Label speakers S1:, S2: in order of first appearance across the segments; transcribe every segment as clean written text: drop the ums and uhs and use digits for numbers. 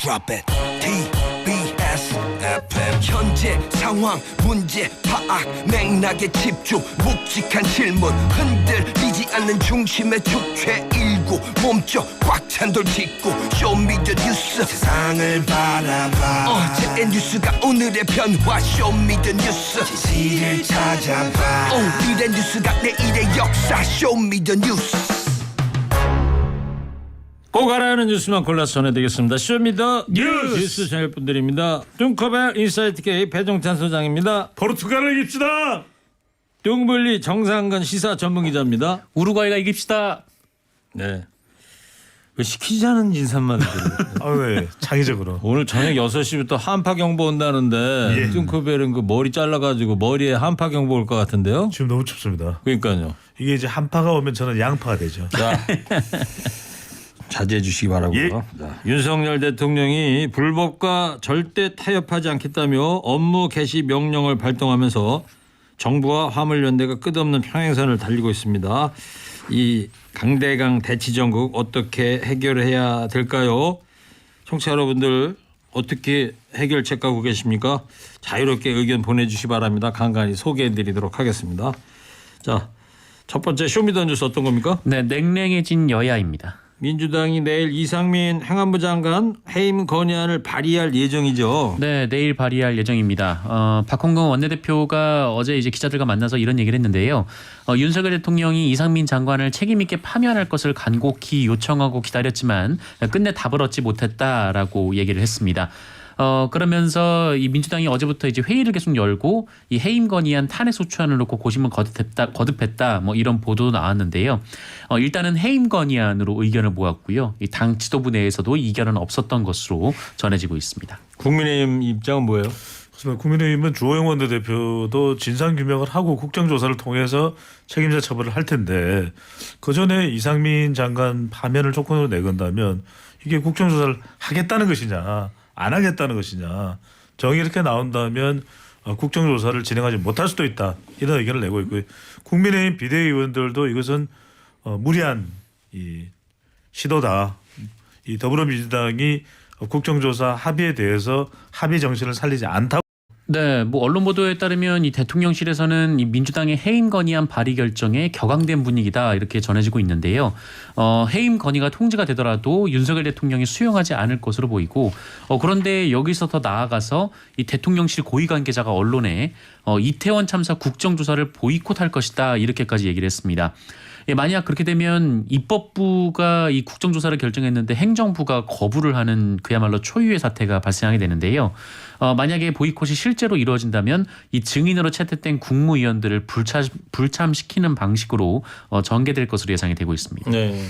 S1: Drop it. TBS FM. 현재 상황 문제 파악 맥락에 집중 묵직한 질문 흔들리지 않는 중심의 축제 일구 몸쪽 꽉 찬 돌 짚고 쇼미더뉴스 세상을 바라봐 어제의 뉴스가 오늘의 변화 쇼미더뉴스 진실을 찾아봐 오늘의 뉴스가 내일의 역사 쇼미더뉴스.
S2: 꼭 알아야 하는 뉴스만 골라서 전해드리겠습니다. 쇼미더 뉴스 채널분들입니다. 뚱커벨 인사이트 K 배종찬 소장입니다.
S3: 포르투갈을 이깁시다.
S2: 뚱블리 정상근 시사 전문기자입니다.
S4: 우루과이가 이깁시다.
S2: 네. 왜 시키지 않은 인사만 들어요?
S3: 왜 창의적으로.
S2: 오늘 저녁 6시부터 한파경보 온다는데 뚱커벨은 그 머리 잘라가지고 머리에 한파경보 올 것 같은데요?
S3: 지금 너무 춥습니다.
S2: 그러니까요.
S3: 이게 이제 한파가 오면 저는 양파가 되죠.
S2: 자, 자제해 주시기 바라고요.
S3: 예.
S2: 자, 윤석열 대통령이 불법과 절대 타협하지 않겠다며 업무 개시 명령을 발동하면서 정부와 화물연대가 끝없는 평행선을 달리고 있습니다. 이 강대강 대치전국 어떻게 해결해야 될까요? 청취자 여러분들 어떻게 해결책 갖고 계십니까? 자유롭게 의견 보내주시기 바랍니다. 간간히 소개해드리도록 하겠습니다. 자, 첫 번째 쇼미더뉴스 어떤 겁니까?
S4: 네, 냉랭해진 여야입니다.
S2: 민주당이 내일 이상민 행안부 장관 해임 건의안을 발의할 예정이죠.
S4: 네, 내일 발의할 예정입니다. 박홍근 원내대표가 어제 이제 기자들과 만나서 이런 얘기를 했는데요. 윤석열 대통령이 이상민 장관을 책임 있게 파면할 것을 간곡히 요청하고 기다렸지만 끝내 답을 얻지 못했다라고 얘기를 했습니다. 그러면서 이 민주당이 어제부터 이제 회의를 계속 열고 이 해임 건의안 탄핵 소추안을 놓고 고심을 거듭했다 뭐 이런 보도 나왔는데요. 일단은 해임 건의안으로 의견을 모았고요. 이 당 지도부 내에서도 이견은 없었던 것으로 전해지고 있습니다.
S2: 국민의힘 입장은 뭐예요?
S3: 그렇습니다. 국민의힘은 주호영 원내대표도 진상규명을 하고 국정조사를 통해서 책임자 처벌을 할 텐데 그 전에 이상민 장관 파면을 조건으로 내건다면 이게 국정조사를 하겠다는 것이냐 안 하겠다는 것이냐 정이 이렇게 나온다면 국정조사를 진행하지 못할 수도 있다 이런 의견을 내고 있고요. 국민의힘 비대위원들도 이것은 무리한 이 시도다. 이 더불어민주당이 국정조사 합의에 대해서 합의 정신을 살리지 않다고.
S4: 네, 뭐 언론 보도에 따르면 이 대통령실에서는 이 민주당의 해임 건의안 발의 결정에 격앙된 분위기다 이렇게 전해지고 있는데요. 해임 건의가 통지가 되더라도 윤석열 대통령이 수용하지 않을 것으로 보이고 그런데 여기서 더 나아가서 이 대통령실 고위 관계자가 언론에 이태원 참사 국정조사를 보이콧할 것이다 이렇게까지 얘기를 했습니다. 예, 만약 그렇게 되면 입법부가 이 국정조사를 결정했는데 행정부가 거부를 하는 그야말로 초유의 사태가 발생하게 되는데요. 만약에 보이콧이 실제로 이루어진다면 이 증인으로 채택된 국무위원들을 불참시키는 방식으로 전개될 것으로 예상이 되고 있습니다.
S2: 네.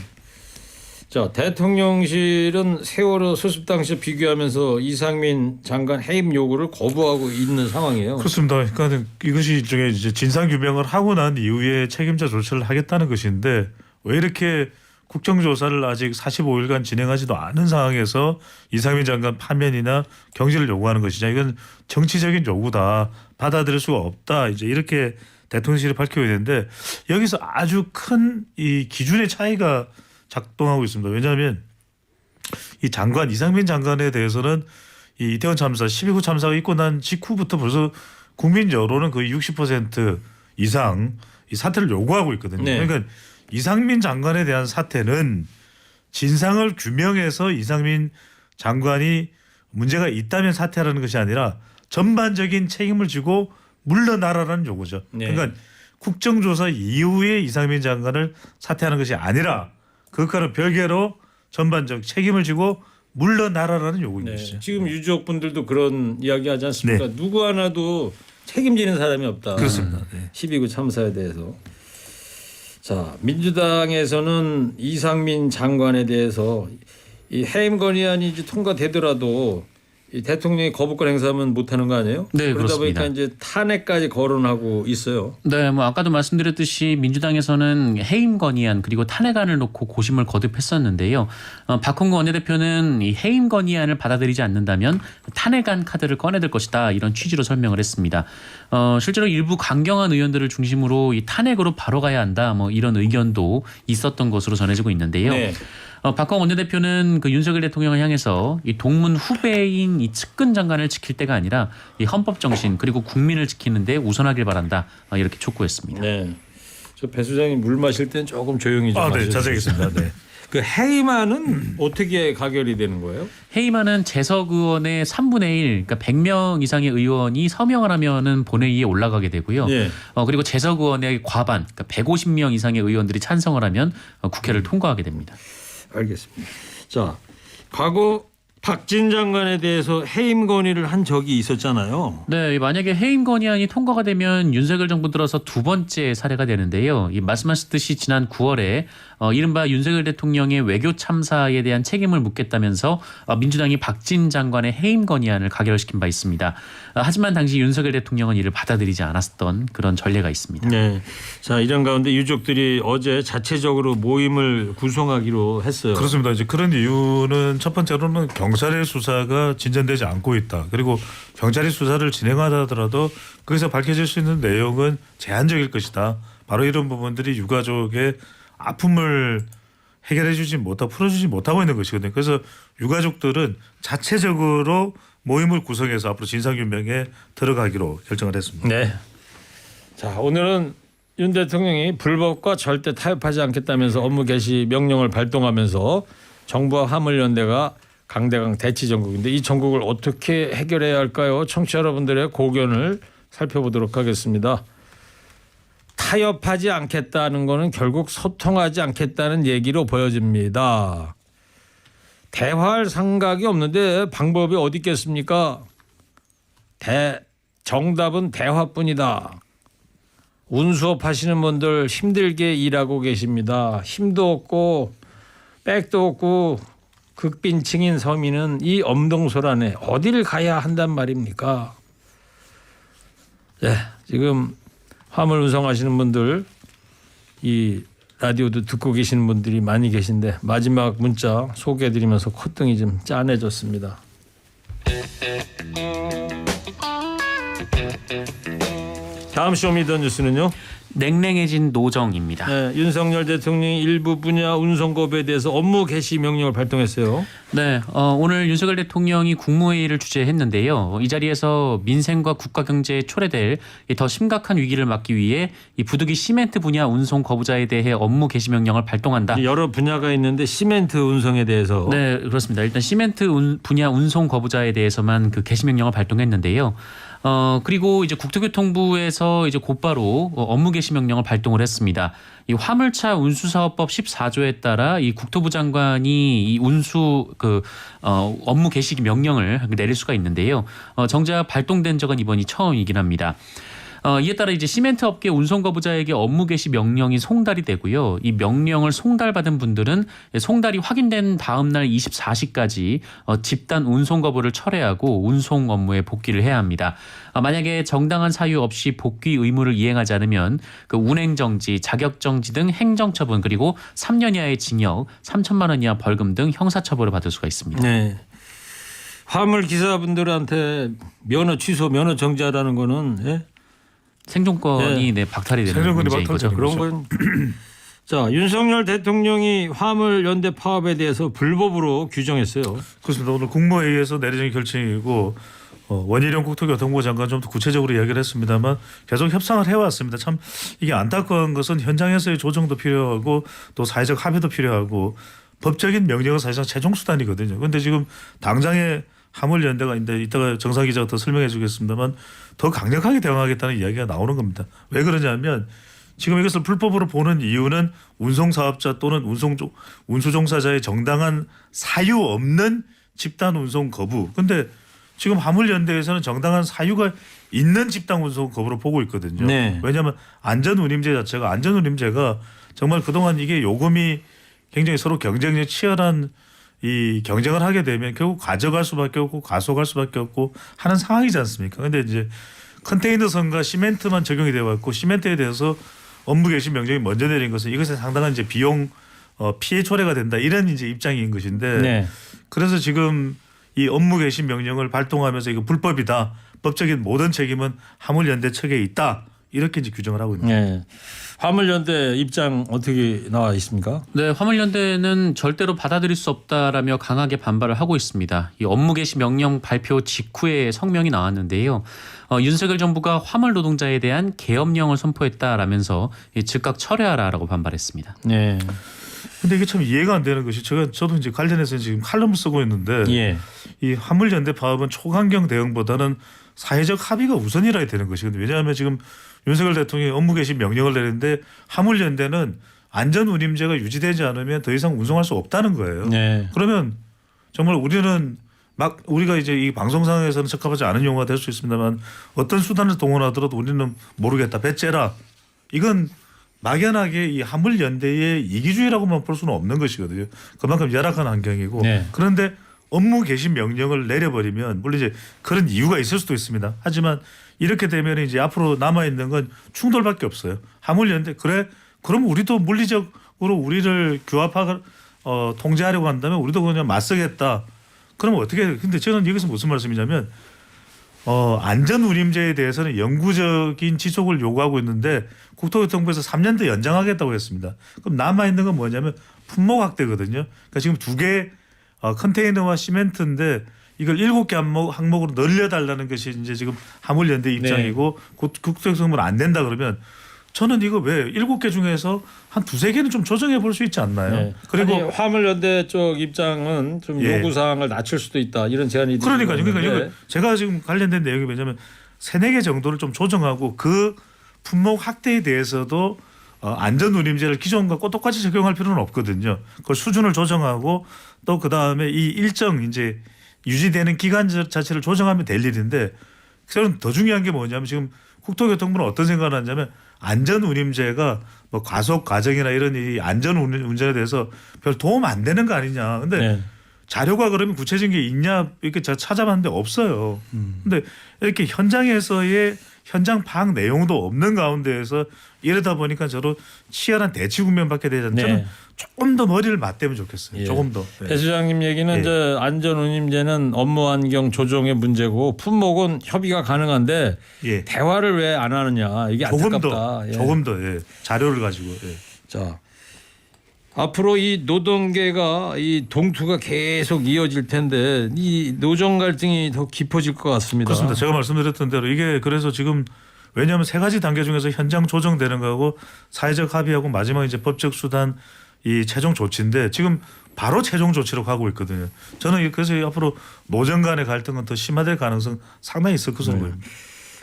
S2: 자, 대통령실은 세월호 수습 당시 비교하면서 이상민 장관 해임 요구를 거부하고 있는 상황이에요.
S3: 그렇습니다. 그러니까 이것이 일종의 이제 진상 규명을 하고 난 이후에 책임자 조처를 하겠다는 것인데 왜 이렇게 국정조사를 아직 45일간 진행하지도 않은 상황에서 이상민 장관 파면이나 경질을 요구하는 것이냐 이건 정치적인 요구다 받아들일 수가 없다 이제 이렇게 대통령실이 밝혀야 되는데 여기서 아주 큰 이 기준의 차이가 작동하고 있습니다. 왜냐하면 이 장관 이상민 장관에 대해서는 이 이태원 참사 12구 참사가 있고 난 직후부터 벌써 국민 여론은 거의 60% 이상 이 사퇴를 요구하고 있거든요.
S2: 네.
S3: 그러니까 이상민 장관에 대한 사퇴는 진상을 규명해서 이상민 장관이 문제가 있다면 사퇴하라는 것이 아니라 전반적인 책임을 지고 물러나라라는 요구죠.
S2: 네.
S3: 그러니까 국정조사 이후에 이상민 장관을 사퇴하는 것이 아니라 그것과는 별개로 전반적 책임을 지고 물러나라라는 요구인
S2: 네.
S3: 것이죠.
S2: 지금 유족분들도 그런 이야기하지 않습니까?
S3: 네.
S2: 누구 하나도 책임지는 사람이 없다.
S3: 그렇습니다. 네.
S2: 12구 참사에 대해서. 자, 민주당에서는 이상민 장관에 대해서 이 해임 건의안이 이제 통과되더라도 이 대통령이 거부권 행사하면 못하는 거 아니에요?
S4: 네,
S2: 그러다
S4: 그렇습니다.
S2: 보니까 이제 탄핵까지 거론하고 있어요.
S4: 네, 뭐 아까도 말씀드렸듯이 민주당에서는 해임 건의안 그리고 탄핵안을 놓고 고심을 거듭했었는데요. 박홍근 원내대표는 이 해임 건의안을 받아들이지 않는다면 탄핵안 카드를 꺼내들 것이다 이런 취지로 설명을 했습니다. 실제로 일부 강경한 의원들을 중심으로 이 탄핵으로 바로 가야 한다 뭐 이런 의견도 있었던 것으로 전해지고 있는데요.
S2: 네.
S4: 박광 원내대표는 그 윤석열 대통령을 향해서 이 동문 후배인 이 측근 장관을 지킬 때가 아니라 이 헌법 정신 그리고 국민을 지키는데 우선하길 바란다 이렇게 촉구했습니다.
S2: 네. 저 배 수장이 물 마실 땐 조금 조용히 좀
S3: 네,
S2: 마셔주세요.
S3: 자세하겠습니다. 네.
S2: 그 해임안은 어떻게 가결이 되는 거예요?
S4: 해임안은 재석 의원의 3분의 1, 그러니까 100명 이상의 의원이 서명을 하면은 본회의에 올라가게 되고요.
S2: 예.
S4: 그리고 재석 의원의 과반, 그러니까 150명 이상의 의원들이 찬성을 하면 국회를 통과하게 됩니다.
S2: 알겠습니다. 자, 과거 박진 장관에 대해서 해임 건의를 한 적이 있었잖아요.
S4: 네, 만약에 해임 건의안이 통과가 되면 윤석열 정부 들어서 두 번째 사례가 되는데요. 이 말씀하셨듯이 지난 9월에 이른바 윤석열 대통령의 외교 참사에 대한 책임을 묻겠다면서 민주당이 박진 장관의 해임 건의안을 가결시킨 바 있습니다. 하지만 당시 윤석열 대통령은 이를 받아들이지 않았던 그런 전례가 있습니다.
S2: 네. 자, 이런 가운데 유족들이 어제 자체적으로 모임을 구성하기로 했어요.
S3: 그렇습니다. 이제 그런 이유는 첫 번째로는 경찰의 수사가 진전되지 않고 있다. 그리고 경찰이 수사를 진행하다 하더라도 거기서 밝혀질 수 있는 내용은 제한적일 것이다. 바로 이런 부분들이 유가족의 아픔을 해결해주지 못하고 풀어주지 못하고 있는 것이거든요. 그래서 유가족들은 자체적으로 모임을 구성해서 앞으로 진상규명에 들어가기로 결정을 했습니다.
S2: 네. 자, 오늘은 윤 대통령이 불법과 절대 타협하지 않겠다면서 업무 개시 명령을 발동하면서 정부와 화물연대가 강대강 대치 전국인데 이 전국을 어떻게 해결해야 할까요? 청취자 여러분들의 고견을 살펴보도록 하겠습니다. 타협하지 않겠다는 것은 결국 소통하지 않겠다는 얘기로 보여집니다. 대화할 생각이 없는데 방법이 어디 있겠습니까? 정답은 대화뿐이다. 운수업 하시는 분들 힘들게 일하고 계십니다. 힘도 없고 백도 없고 극빈층인 서민은 이 엄동설 안에 어디를 가야 한단 말입니까? 네, 지금 화물 운송하시는 분들 이 라디오도 듣고 계시는 분들이 많이 계신데 마지막 문자 소개해드리면서 콧등이 좀 짠해졌습니다. 다음 쇼미더뉴스는요.
S4: 냉랭해진 노정입니다.
S2: 네, 윤석열 대통령이 일부 분야 운송법에 대해서 업무 개시 명령을 발동했어요.
S4: 네, 오늘 윤석열 대통령이 국무회의를 주재했는데요. 이 자리에서 민생과 국가 경제에 초래될 더 심각한 위기를 막기 위해 이 부득이 시멘트 분야 운송 거부자에 대해 업무 개시 명령을 발동한다.
S2: 여러 분야가 있는데 시멘트 운송에 대해서
S4: 네, 그렇습니다. 일단 시멘트 분야 운송 거부자에 대해서만 그 개시 명령을 발동했는데요. 그리고 이제 국토교통부에서 이제 곧바로 업무 개시 명령을 발동을 했습니다. 이 화물차 운수사업법 14조에 따라 이 국토부 장관이 이 운수 업무 개시 명령을 내릴 수가 있는데요. 정작 발동된 적은 이번이 처음이긴 합니다. 이에 따라 이제 시멘트 업계 운송 거부자에게 업무 개시 명령이 송달이 되고요. 이 명령을 송달받은 분들은 송달이 확인된 다음 날 24시까지 집단 운송 거부를 철회하고 운송 업무에 복귀를 해야 합니다. 만약에 정당한 사유 없이 복귀 의무를 이행하지 않으면 그 운행 정지, 자격 정지 등 행정 처분 그리고 3년 이하의 징역, 3천만 원 이하 벌금 등 형사 처벌을 받을 수가 있습니다.
S2: 네. 화물 기사분들한테 면허 취소, 면허 정지하라는 거는 예?
S4: 생존권이 네, 박탈이 되는
S3: 생존권이
S4: 문제인 거죠.
S3: 박탈되는
S2: 그런 건 자, 윤석열 대통령이 화물 연대 파업에 대해서 불법으로 규정했어요.
S3: 그렇습니다. 오늘 국무회의에서 내려진 결정이고 원희룡 국토교통부 장관 좀 더 구체적으로 이야기를 했습니다만 계속 협상을 해왔습니다. 참 이게 안타까운 것은 현장에서의 조정도 필요하고 또 사회적 합의도 필요하고 법적인 명령은 사실상 최종 수단이거든요. 그런데 지금 당장에 화물연대가 있는데 이따가 정상 기자가 더 설명해 주겠습니다만 더 강력하게 대응하겠다는 이야기가 나오는 겁니다. 왜 그러냐면 지금 이것을 불법으로 보는 이유는 운송사업자 또는 운수종사자의 정당한 사유 없는 집단 운송 거부. 그런데 지금 화물연대에서는 정당한 사유가 있는 집단 운송 거부로 보고 있거든요.
S2: 네.
S3: 왜냐하면 안전운임제 자체가 안전운임제가 정말 그동안 이게 요금이 굉장히 서로 경쟁력이 치열한 이 경쟁을 하게 되면 결국 가져갈 수밖에 없고 가속할 수밖에 없고 하는 상황이지 않습니까? 그런데 이제 컨테이너선과 시멘트만 적용이 되어 왔고 시멘트에 대해서 업무 개시 명령이 먼저 내린 것은 이것에 상당한 이제 비용 피해 초래가 된다 이런 이제 입장인 것인데
S2: 네.
S3: 그래서 지금 이 업무 개시 명령을 발동하면서 이거 불법이다. 법적인 모든 책임은 화물연대 측에 있다. 이렇게 이제 규정을 하고 있는 거죠.
S2: 네. 화물연대 입장 어떻게 나와 있습니까?
S4: 네, 화물연대는 절대로 받아들일 수 없다라며 강하게 반발을 하고 있습니다. 이 업무 개시 명령 발표 직후에 성명이 나왔는데요. 윤석열 정부가 화물 노동자에 대한 계엄령을 선포했다라면서 즉각 철회하라라고 반발했습니다.
S2: 네.
S3: 근데 이게 참 이해가 안 되는 것이 저도 이제 관련해서 지금 칼럼을 쓰고 있는데
S2: 예.
S3: 이 화물연대 파업은 초강경 대응보다는 사회적 합의가 우선이라 해야 되는 것이거든요. 왜냐하면 지금 윤석열 대통령이 업무 개시 명령을 내리는데 화물연대는 안전운임제가 유지되지 않으면 더 이상 운송할 수 없다는 거예요.
S2: 네.
S3: 그러면 정말 우리는 막 우리가 이제 이 방송상에서는 적합하지 않은 용어가 될 수 있습니다만 어떤 수단을 동원하더라도 우리는 모르겠다. 배째라. 이건 막연하게 이 화물연대의 이기주의라고만 볼 수는 없는 것이거든요. 그만큼 열악한 환경이고
S2: 네.
S3: 그런데 업무 개시 명령을 내려버리면 물론 이제 그런 이유가 있을 수도 있습니다. 하지만 이렇게 되면 이제 앞으로 남아 있는 건 충돌밖에 없어요. 화물연대 그래 그럼 우리도 물리적으로 우리를 규합하 통제하려고 한다면 우리도 그냥 맞서겠다. 그러면 어떻게? 근데 저는 여기서 무슨 말씀이냐면 안전운임제에 대해서는 영구적인 지속을 요구하고 있는데 국토교통부에서 3년 더 연장하겠다고 했습니다. 그럼 남아 있는 건 뭐냐면 품목 확대거든요. 그러니까 지금 2개 컨테이너와 시멘트인데 이걸 7개 항목으로 늘려달라는 것이 이제 지금 화물연대 입장이고 국토교통부는 안 된다 그러면 저는 이거 왜 7개 중에서 한 2-3개는 좀 조정해 볼 수 있지 않나요?
S2: 네.
S3: 그리고
S2: 아니, 화물연대 쪽 입장은 좀
S3: 예.
S2: 요구사항을 낮출 수도 있다 이런 제안이
S3: 그러니까
S2: 있는데.
S3: 이거 제가 지금 관련된 내용이 뭐냐면 3-4개 정도를 좀 조정하고 그 품목 확대에 대해서도 안전운임제를 기존과 똑같이 적용할 필요는 없거든요. 그 수준을 조정하고 또 그 다음에 이 일정 이제 유지되는 기간 자체를 조정하면 될 일인데 저는 더 중요한 게 뭐냐면 지금 국토교통부는 어떤 생각을 하냐면 안전운임제가 뭐 과속 과정이나 이런 이 안전운전에 대해서 별 도움 안 되는 거 아니냐. 근데
S2: 네.
S3: 자료가 그러면 구체적인 게 있냐 이렇게 제가 찾아봤는데 없어요. 근데 이렇게 현장에서의 현장 파악 내용도 없는 가운데에서 이러다 보니까 저도 치열한 대치 국면밖에 되지 않죠. 저는 조금 더 머리를 맞대면 좋겠어요.
S2: 예.
S3: 조금 더.
S2: 배 수장님 얘기는 이제 안전운임제는 업무 환경 조정의 문제고 품목은 협의가 가능한데
S3: 예.
S2: 대화를 왜 안 하느냐 이게 안타깝다.
S3: 조금 더 자료를 가지고. 예.
S2: 자 앞으로 이 노동계가 이 동투가 계속 이어질 텐데 이 노정 갈등이 더 깊어질 것 같습니다.
S3: 그렇습니다. 제가 말씀드렸던 대로 이게 그래서 지금 왜냐하면 3가지 단계 중에서 현장 조정되는 거하고 사회적 합의하고 마지막 이제 법적 수단 이 최종 조치인데 지금 바로 최종 조치로 가고 있거든요. 저는 그래서 앞으로 노정 간의 갈등은 더 심화될 가능성 상당히 있을 것으로 보입니다.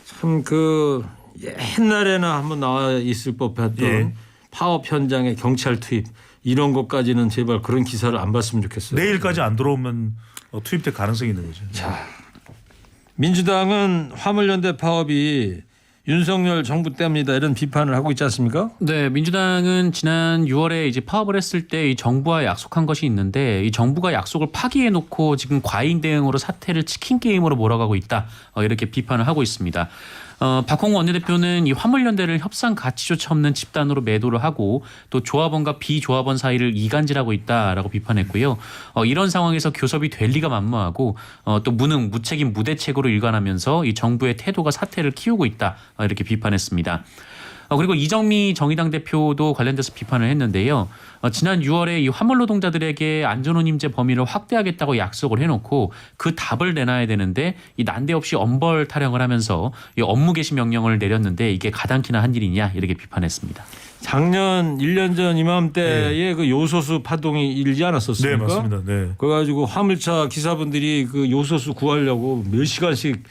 S2: 참 그 옛날에나 한번 나와 있을 법했던
S3: 예.
S2: 파업 현장에 경찰 투입 이런 것까지는 제발 그런 기사를 안 봤으면 좋겠어요.
S3: 내일까지 안 들어오면 투입될 가능성이 있는 거죠.
S2: 자, 민주당은 화물연대 파업이 윤석열 정부 때문이다 이런 비판을 하고 있지 않습니까?
S4: 네, 민주당은 지난 6월에 이제 파업을 했을 때 이 정부와 약속한 것이 있는데 이 정부가 약속을 파기해 놓고 지금 과잉 대응으로 사태를 치킨 게임으로 몰아가고 있다. 이렇게 비판을 하고 있습니다. 박홍우 원내대표는 이 화물연대를 협상 가치조차 없는 집단으로 매도를 하고 또 조합원과 비조합원 사이를 이간질하고 있다라고 비판했고요. 이런 상황에서 교섭이 될 리가 만무하고 또 무능, 무책임, 무대책으로 일관하면서 이 정부의 태도가 사태를 키우고 있다 이렇게 비판했습니다. 그리고 이정미 정의당 대표도 관련돼서 비판을 했는데요. 지난 6월에 이 화물 노동자들에게 안전운임제 범위를 확대하겠다고 약속을 해놓고 그 답을 내놔야 되는데 이 난데없이 엄벌 타령을 하면서 이 업무 개시 명령을 내렸는데 이게 가당키나 한 일이냐 이렇게 비판했습니다.
S2: 작년 1년 전 이맘때에 그 요소수 파동이 일지 않았었습니까?
S3: 네, 맞습니다. 네.
S2: 그래가지고 화물차 기사분들이 그 요소수 구하려고 몇 시간씩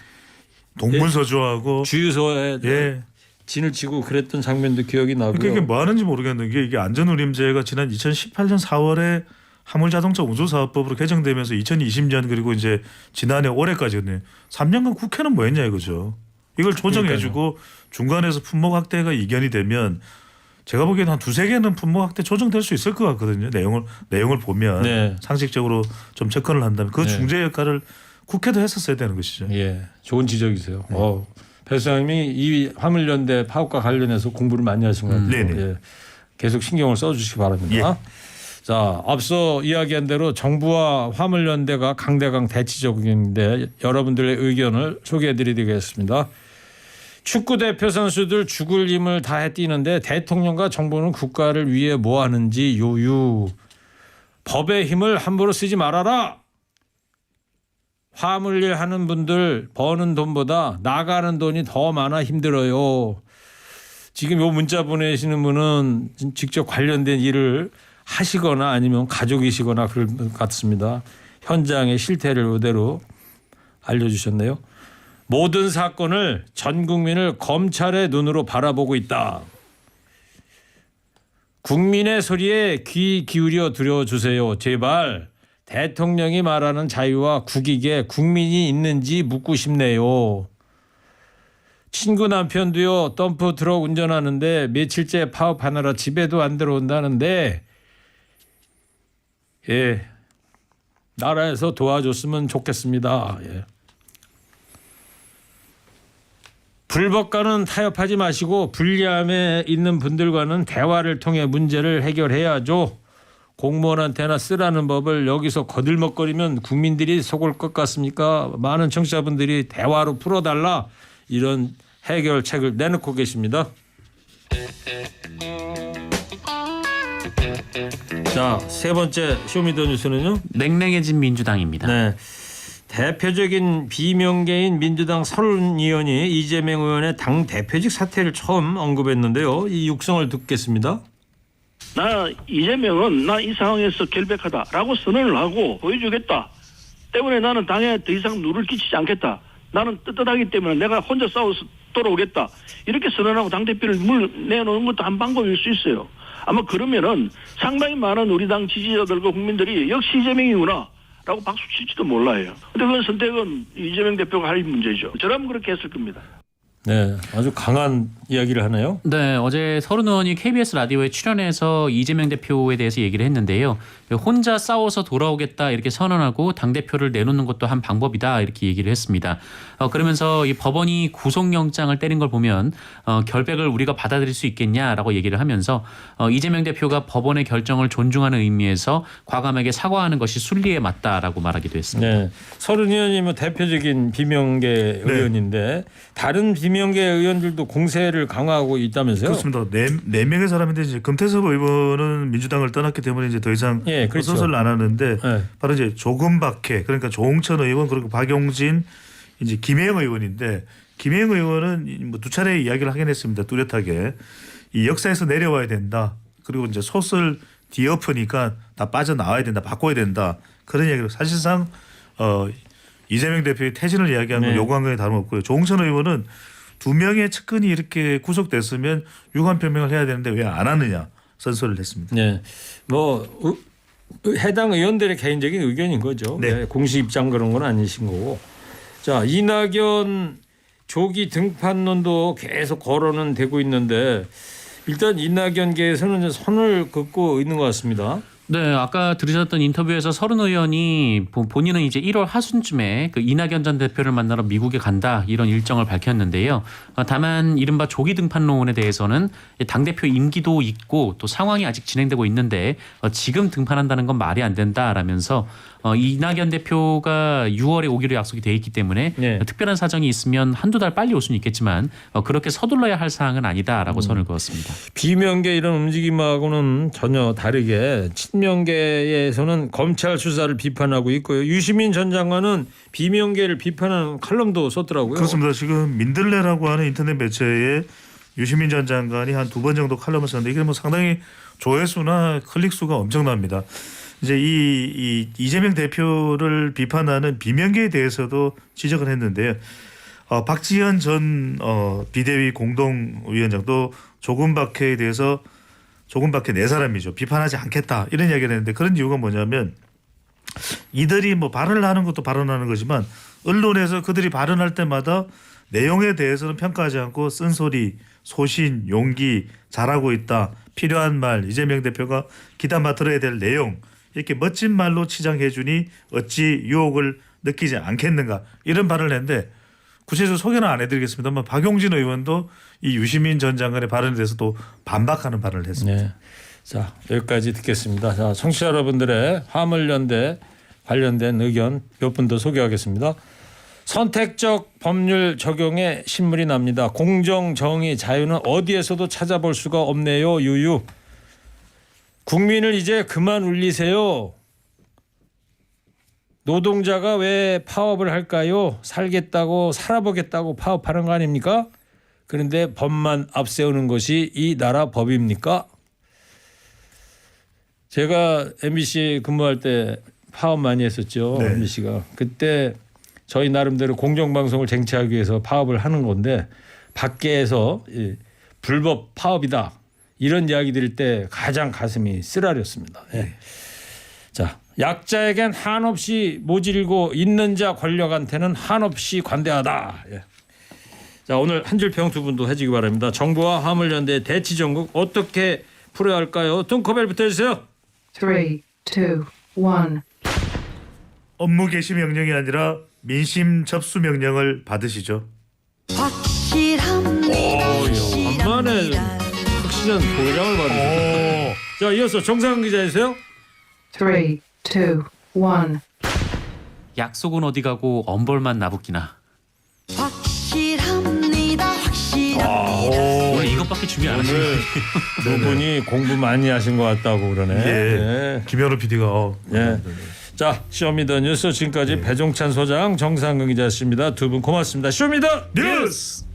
S3: 동문서주하고
S2: 주유소에
S3: 예.
S2: 진을 치고 그랬던 장면도 기억이 나고요.
S3: 그러니까 이게 뭐 하는지 모르겠는 게 이게 안전운임제가 지난 2018년 4월에 화물자동차 운송사업법으로 개정되면서 2020년 그리고 이제 지난해 올해까지는 3년간 국회는 뭐 했냐 이거죠. 이걸 조정해주고 중간에서 품목 확대가 이견이 되면 제가 보기에는 한 2-3개는 품목 확대 조정될 수 있을 것 같거든요. 내용을 보면
S2: 네.
S3: 상식적으로 좀 접근을 한다면 그 중재 역할을 국회도 했었어야 되는 것이죠.
S2: 예, 좋은 지적이세요. 배 수장님이 이 화물연대 파업과 관련해서 공부를 많이 하신 것 같아요.
S3: 네네.
S2: 예, 계속 신경을 써주시기 바랍니다. 자, 앞서 이야기한 대로 정부와 화물연대가 강대강 대치적인데 여러분들의 의견을 소개해드리겠습니다. 축구 대표 선수들 죽을 힘을 다해 뛰는데 대통령과 정부는 국가를 위해 뭐 하는지 요유. 법의 힘을 함부로 쓰지 말아라. 화물일 하는 분들 버는 돈보다 나가는 돈이 더 많아 힘들어요. 지금 요 문자 보내시는 분은 직접 관련된 일을 하시거나 아니면 가족이시거나 그럴 것 같습니다. 현장의 실태를 그대로 알려주셨네요. 모든 사건을 전 국민을 검찰의 눈으로 바라보고 있다. 국민의 소리에 귀 기울여 들어주세요. 제발 대통령이 말하는 자유와 국익에 국민이 있는지 묻고 싶네요. 친구 남편도요 덤프 트럭 운전하는데 며칠째 파업하느라 집에도 안 들어온다는데 예 나라에서 도와줬으면 좋겠습니다. 예. 불법과는 타협하지 마시고 불리함에 있는 분들과는 대화를 통해 문제를 해결해야죠. 공무원한테나 쓰라는 법을 여기서 거들먹거리면 국민들이 속을 것 같습니까? 많은 청취자분들이 대화로 풀어달라 이런 해결책을 내놓고 계십니다. 자, 세 번째 쇼미더뉴스는요.
S4: 냉랭해진 민주당입니다.
S2: 네. 대표적인 비명계인 민주당 서른 의원이 이재명 의원의 당 대표직 사퇴를 처음 언급했는데요. 이 육성을 듣겠습니다.
S5: 나 이재명은 나 이 상황에서 결백하다라고 선언을 하고 보여주겠다. 때문에 나는 당에 더 이상 누를 끼치지 않겠다. 나는 떳떳하기 때문에 내가 혼자 싸워서 돌아오겠다. 이렇게 선언하고 당대표를 물내놓는 것도 한 방법일 수 있어요. 아마 그러면은 상당히 많은 우리 당 지지자들과 국민들이 역시 이재명이구나 라고 박수 칠지도 몰라요. 근데 그건 선택은 이재명 대표가 할 문제죠. 저라면 그렇게 했을 겁니다.
S2: 네, 아주 강한 이야기를 하네요.
S4: 네, 어제 서른 의원이 KBS 라디오에 출연해서 이재명 대표에 대해서 얘기를 했는데요. 혼자 싸워서 돌아오겠다 이렇게 선언하고 당대표를 내놓는 것도 한 방법이다 이렇게 얘기를 했습니다. 그러면서 이 법원이 구속영장을 때린 걸 보면 결백을 우리가 받아들일 수 있겠냐라고 얘기를 하면서 이재명 대표가 법원의 결정을 존중하는 의미에서 과감하게 사과하는 것이 순리에 맞다라고 말하기도 했습니다.
S2: 네, 서른 의원님은 대표적인 비명계 의원인데 다른 비명계 의원들도 공세를 강화하고 있다면서요?
S3: 그렇습니다. 네 명의 사람인데 이제 금태섭 의원은 민주당을 떠났기 때문에 이제 더 이상
S2: 그렇죠.
S3: 선서를 안 하는데
S2: 네.
S3: 바로 이제 조금박해 그러니까 조홍천 의원 그리고 박용진 이제 김혜영 의원인데 김혜영 의원은 뭐 두 차례 이야기를 하긴 했습니다. 뚜렷하게 이 역사에서 내려와야 된다. 그리고 이제 솥을 뒤엎으니까 다 빠져나와야 된다. 바꿔야 된다. 그런 이야기를 사실상 이재명 대표의 퇴진을 이야기한 건 요구한 거에 다름없고요. 조홍천 의원은 두 명의 측근이 이렇게 구속됐으면 유감 표명을 해야 되는데 왜 안 하느냐 선서를 했습니다.
S2: 네, 뭐 해당 의원들의 개인적인 의견인 거죠.
S3: 네.
S2: 공식 입장 그런 건 아니신 거고. 자, 이낙연 조기 등판론도 계속 거론은 되고 있는데 일단 이낙연계에서는 선을 긋고 있는 것 같습니다.
S4: 네, 아까 들으셨던 인터뷰에서 서른 의원이 본인은 이제 1월 하순쯤에 그 이낙연 전 대표를 만나러 미국에 간다 이런 일정을 밝혔는데요. 다만 이른바 조기 등판론에 대해서는 당대표 임기도 있고 또 상황이 아직 진행되고 있는데 지금 등판한다는 건 말이 안 된다라면서 이낙연 대표가 6월에 오기로 약속이 돼 있기 때문에 특별한 사정이 있으면 한두 달 빨리 올 수는 있겠지만 그렇게 서둘러야 할 사항은 아니다라고 선을 그었습니다.
S2: 비명계 이런 움직임하고는 전혀 다르게 친명계에서는 검찰 수사를 비판하고 있고요. 유시민 전 장관은 비명계를 비판하는 칼럼도 썼더라고요.
S3: 그렇습니다. 지금 민들레라고 하는 인터넷 매체에 유시민 전 장관이 한 두 번 정도 칼럼을 썼는데 이게 뭐 상당히 조회수나 클릭수가 엄청납니다. 이제 이 이재명 대표를 비판하는 비명계에 대해서도 지적을 했는데요. 박지현 전 비대위 공동위원장도 조금박해에 대해서 조금박해 네 사람이죠. 비판하지 않겠다 이런 이야기를 했는데 그런 이유가 뭐냐면 이들이 뭐 발언을 하는 것도 발언하는 거지만 언론에서 그들이 발언할 때마다 내용에 대해서는 평가하지 않고 쓴소리, 소신, 용기, 잘하고 있다, 필요한 말, 이재명 대표가 기담아 들어야 될 내용 이렇게 멋진 말로 치장해 주니 어찌 유혹을 느끼지 않겠는가 이런 발언을 했는데 구체적으로 소개는 안 해드리겠습니다만 박용진 의원도 이 유시민 전 장관의 발언에 대해서 또 반박하는 발언을 했습니다.
S2: 네. 자, 여기까지 듣겠습니다. 자, 청취자 여러분들의 화물연대 관련된 의견 몇 분 더 소개하겠습니다. 선택적 법률 적용에 신물이 납니다. 공정, 정의, 자유는 어디에서도 찾아볼 수가 없네요. 유유. 국민을 이제 그만 울리세요. 노동자가 왜 파업을 할까요? 살겠다고 살아보겠다고 파업하는 거 아닙니까? 그런데 법만 앞세우는 것이 이 나라 법입니까? 제가 MBC 근무할 때 파업 많이 했었죠.
S3: 네.
S2: MBC가. 그때 저희 나름대로 공정방송을 쟁취하기 위해서 파업을 하는 건데 밖에서 불법 파업이다. 이런 이야기 들을 때 가장 가슴이 쓰라렸습니다. 예. 자, 약자에겐 한없이 모질고 있는 자 권력한테는 한없이 관대하다. 예. 자, 오늘 한 줄 평 두 분도 해주기 바랍니다. 정부와 화물연대 대치전국 어떻게 풀어야 할까요? 뚱커벨부터 해주세요.
S6: 3, 2, 1.
S3: 업무 개시 명령이 아니라 민심 접수 명령을 받으시죠.
S2: 간만에 확실한 보장을 받으세요. 자, 이어서 정상근 기자 해주세요.
S6: 3, 2, 1.
S4: 약속은 어디 가고 엄벌만 나붙기나. 원래 이것밖에 준비 안 하시는 거예요.
S2: 두 분이 공부 많이 하신 것 같다고 그러네.
S3: 예. 김현우 PD가
S2: 예. 자, 쇼미더뉴스 지금까지 배종찬 소장, 정상근 기자였습니다. 두 분 고맙습니다. 쇼미더
S3: 뉴스.